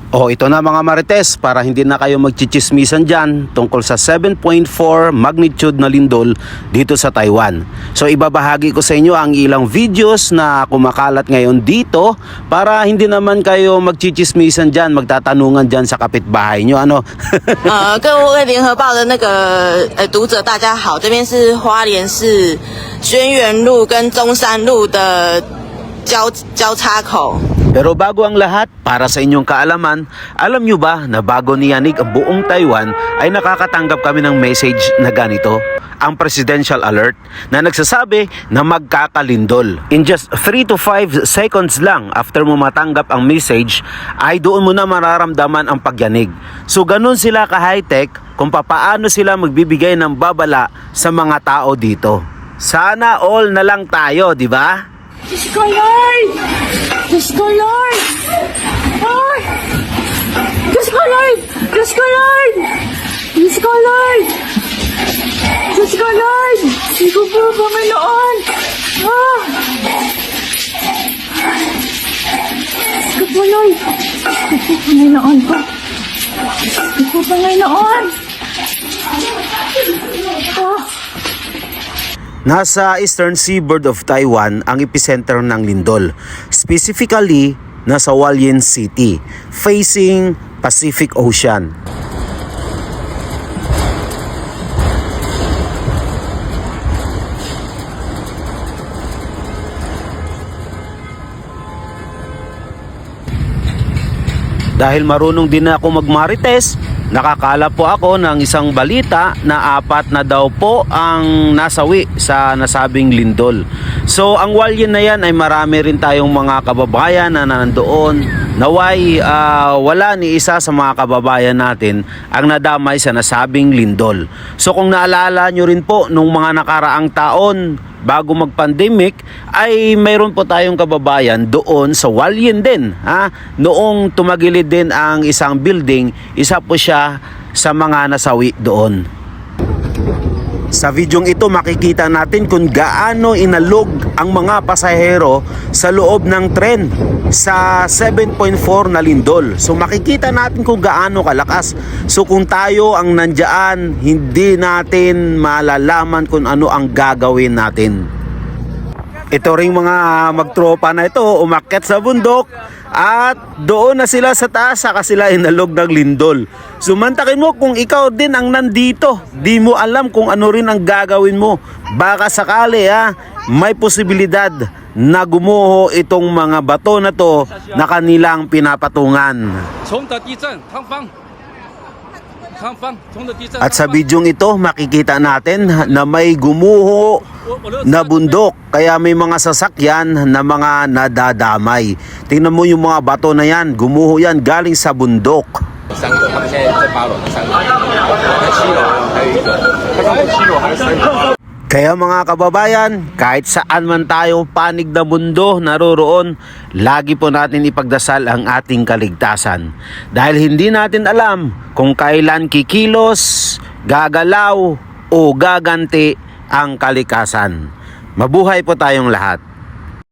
O ito na mga Marites, para hindi na kayo magchichismisan dyan tungkol sa 7.4 magnitude na lindol dito sa Taiwan. So ibabahagi ko sa inyo ang ilang videos na kumakalat ngayon dito para hindi naman kayo magchichismisan dyan, magtatanungan dyan sa kapitbahay nyo. Ano? 各位联合报的那个读者大家好，这边是花莲市轩辕路跟中山路的交叉口。 Pero bago ang lahat, para sa inyong kaalaman, alam nyo ba na bago niyanig ang buong Taiwan ay nakakatanggap kami ng message na ganito? Ang presidential alert na nagsasabi na magkakalindol. In just 3 to 5 seconds lang after mo matanggap ang message, ay doon mo na mararamdaman ang pagyanig. So ganun sila ka-high-tech kung papaano sila magbibigay ng babala sa mga tao dito. Sana all na lang tayo, di ba? Diyos ko, Lord! Diyos ko, Lord! Ay! Diyos ko, Lord! Diyos ko, Lord! Diyos ko, Lord! Diyos ko, Lord! Diyos ko po, Panginoon! Ah! Diyos ko po, Lord! Diyos ko po, Panginoon po! Diyos ko po, Panginoon! Ah! Nasa eastern seaboard of Taiwan ang epicenter ng lindol. Specifically, nasa Hualien City, facing Pacific Ocean. Dahil marunong din ako magmarites, nakakala po ako ng isang balita na 4 na daw po ang nasawi sa nasabing lindol. So ang Hualien na yan ay marami rin tayong mga kababayan na nandoon. Naway wala ni isa sa mga kababayan natin ang nadamay sa nasabing lindol. So kung naalala nyo rin po nung mga nakaraang taon bago mag-pandemic ay mayroon po tayong kababayan doon sa Hualien din. Noong tumagilid din ang isang building, isa po siya sa mga nasawi doon. Sa videong ito makikita natin kung gaano inalog ang mga pasahero sa loob ng tren sa 7.4 na lindol. So makikita natin kung gaano kalakas. So kung tayo ang nandyan, hindi natin malalaman kung ano ang gagawin natin. Ito ring mga magtropa na ito, umakyat sa bundok at doon na sila sa taas saka sila inalog ng lindol. Sumantakin mo kung ikaw din ang nandito, di mo alam kung ano rin ang gagawin mo. Baka sakali may posibilidad na gumuho itong mga bato na to na kanilang pinapatungan. At sa bidyong ito makikita natin na may gumuho na bundok, kaya may mga sasakyan na mga nadadamay. Tingnan mo yung mga bato na yan, gumuho yan galing sa bundok. Kaya mga kababayan, kahit saan man tayo panig na mundo naroroon, lagi po natin ipagdasal ang ating kaligtasan. Dahil hindi natin alam kung kailan kikilos, gagalaw o gaganti ang kalikasan. Mabuhay po tayong lahat.